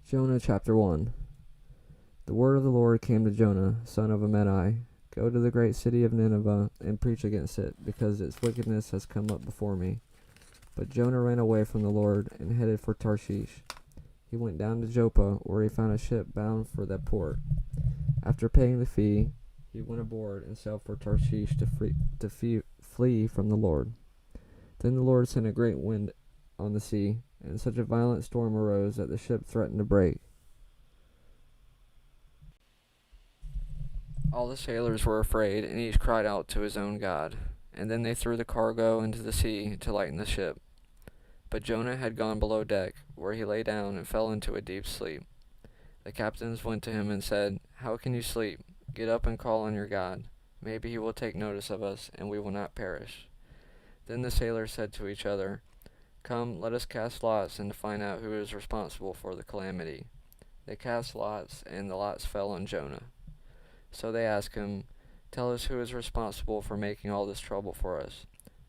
Jonah chapter 1. The word of the Lord came to Jonah, son of Amittai. Go to the great city of Nineveh and preach against it, because its wickedness has come up before me. But Jonah ran away from the Lord and headed for Tarshish. He went down to Joppa, where he found a ship bound for that port. After paying the fee, he went aboard and sailed for Tarshish to flee from the Lord. Then the Lord sent a great wind on the sea, and such a violent storm arose that the ship threatened to break. All the sailors were afraid, and each cried out to his own god. And then they threw the cargo into the sea to lighten the ship. But Jonah had gone below deck, where he lay down and fell into a deep sleep. The captains went to him and said, "How can you sleep? Get up and call on your God. Maybe he will take notice of us, and we will not perish." Then the sailors said to each other, "Come, let us cast lots and find out who is responsible for the calamity." They cast lots, and the lots fell on Jonah. So they asked him, "Tell us who is responsible for making all this trouble for us.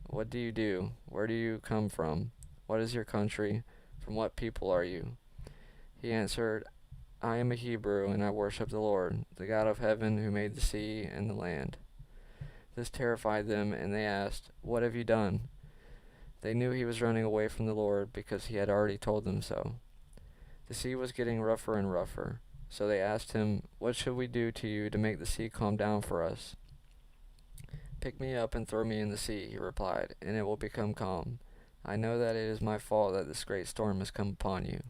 What do you do? Where do you come from? What is your country? From what people are you?" He answered, "I am a Hebrew, and I worship the Lord, the God of heaven, who made the sea and the land." This terrified them, and they asked, "What have you done?" They knew he was running away from the Lord, because he had already told them so. The sea was getting rougher and rougher, so they asked him, "What should we do to you to make the sea calm down for us?" "Pick me up and throw me in the sea," he replied, "and it will become calm. I know that it is my fault that this great storm has come upon you."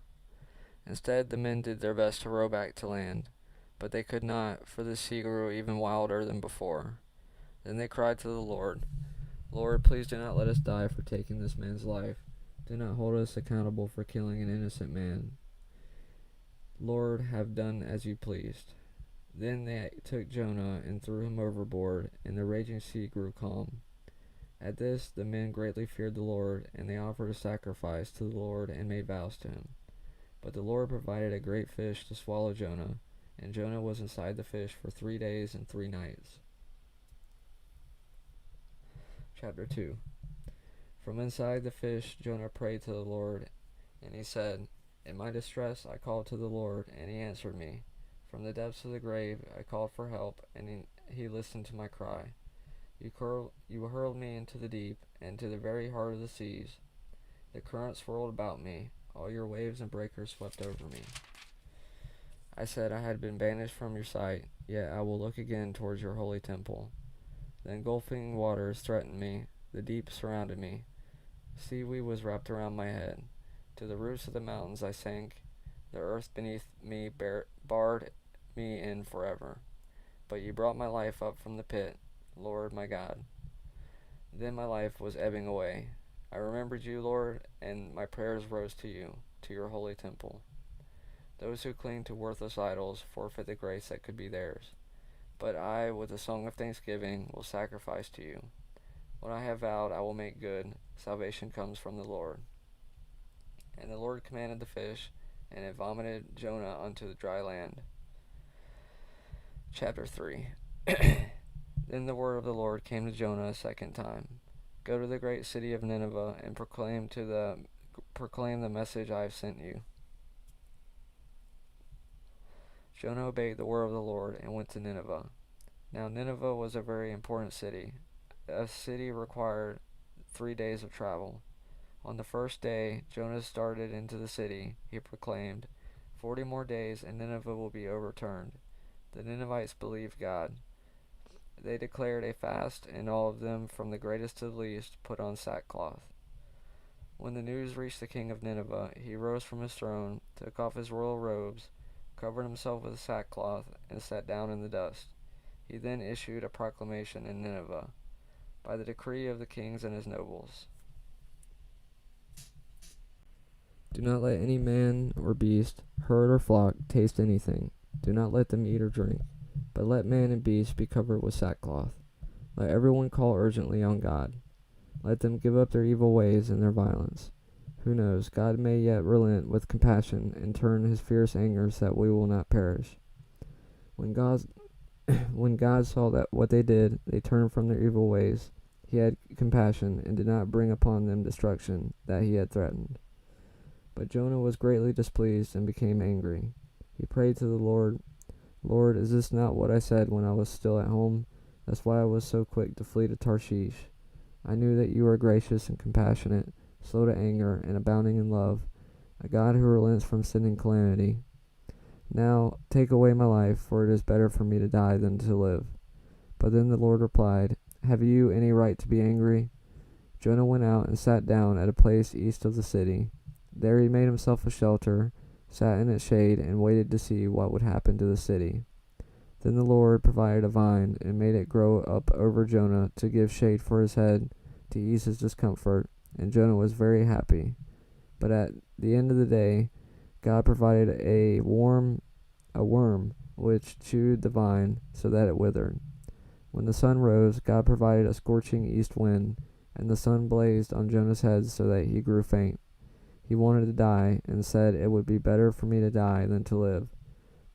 Instead, the men did their best to row back to land, but they could not, for the sea grew even wilder than before. Then they cried to the Lord, "Lord, please do not let us die for taking this man's life. Do not hold us accountable for killing an innocent man. Lord, have done as you pleased." Then they took Jonah and threw him overboard, and the raging sea grew calm. At this, the men greatly feared the Lord, and they offered a sacrifice to the Lord and made vows to him. But the Lord provided a great fish to swallow Jonah, and Jonah was inside the fish for 3 days and 3 nights. Chapter 2. From inside the fish, Jonah prayed to the Lord, and he said, "In my distress I called to the Lord, and he answered me. From the depths of the grave I called for help, and he listened to my cry. You hurled me into the deep, and to the very heart of the seas. The currents swirled about me. All your waves and breakers swept over me. I said, I had been banished from your sight, yet I will look again towards your holy temple." The engulfing waters threatened me. The deep surrounded me. Seaweed was wrapped around my head. To the roots of the mountains I sank. The earth beneath me barred me in forever. But you brought my life up from the pit, Lord my God. Then my life was ebbing away. I remembered you, Lord, and my prayers rose to you, to your holy temple. Those who cling to worthless idols forfeit the grace that could be theirs. But I, with a song of thanksgiving, will sacrifice to you. What I have vowed I will make good. Salvation comes from the Lord. And the Lord commanded the fish, and it vomited Jonah onto the dry land. Chapter 3. Then the word of the Lord came to Jonah a second time. Go to the great city of Nineveh and proclaim the message I have sent you. Jonah obeyed the word of the Lord and went to Nineveh. Now Nineveh was a very important city. A city required 3 days of travel. On the first day, Jonah started into the city. He proclaimed, 40 more days and Nineveh will be overturned. The Ninevites believed God. They declared a fast, and all of them, from the greatest to the least, put on sackcloth. When the news reached the king of Nineveh, he rose from his throne, took off his royal robes, covered himself with sackcloth, and sat down in the dust. He then issued a proclamation in Nineveh, by the decree of the kings and his nobles. Do not let any man or beast, herd or flock, taste anything. Do not let them eat or drink, but let man and beast be covered with sackcloth. Let everyone call urgently on God. Let them give up their evil ways and their violence. Who knows, God may yet relent with compassion and turn his fierce anger so that we will not perish. When God saw that what they did, they turned from their evil ways. He had compassion and did not bring upon them destruction that he had threatened. But Jonah was greatly displeased and became angry. He prayed to the Lord, Lord, is this not what I said when I was still at home? That's why I was so quick to flee to Tarshish. I knew that you are gracious and compassionate, slow to anger, and abounding in love, a God who relents from sending calamity. Now take away my life, for it is better for me to die than to live. But then the Lord replied, have you any right to be angry? Jonah went out and sat down at a place east of the city. There he made himself a shelter, sat in its shade, and waited to see what would happen to the city. Then the Lord provided a vine and made it grow up over Jonah to give shade for his head, to ease his discomfort, and Jonah was very happy. But at the end of the day, God provided a worm which chewed the vine so that it withered. When the sun rose, God provided a scorching east wind, and the sun blazed on Jonah's head so that he grew faint. He wanted to die, and said, it would be better for me to die than to live.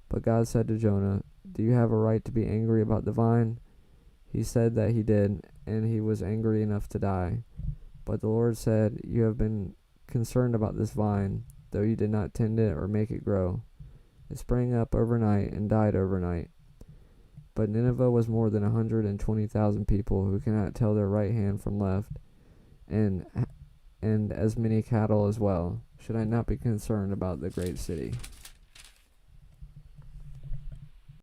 But God said to Jonah, do you have a right to be angry about the vine? He said that he did, and he was angry enough to die. But the Lord said, you have been concerned about this vine, though you did not tend it or make it grow. It sprang up overnight and died overnight. But Nineveh was more than 120,000 people who cannot tell their right hand from left, and as many cattle as well. Should I not be concerned about the great city?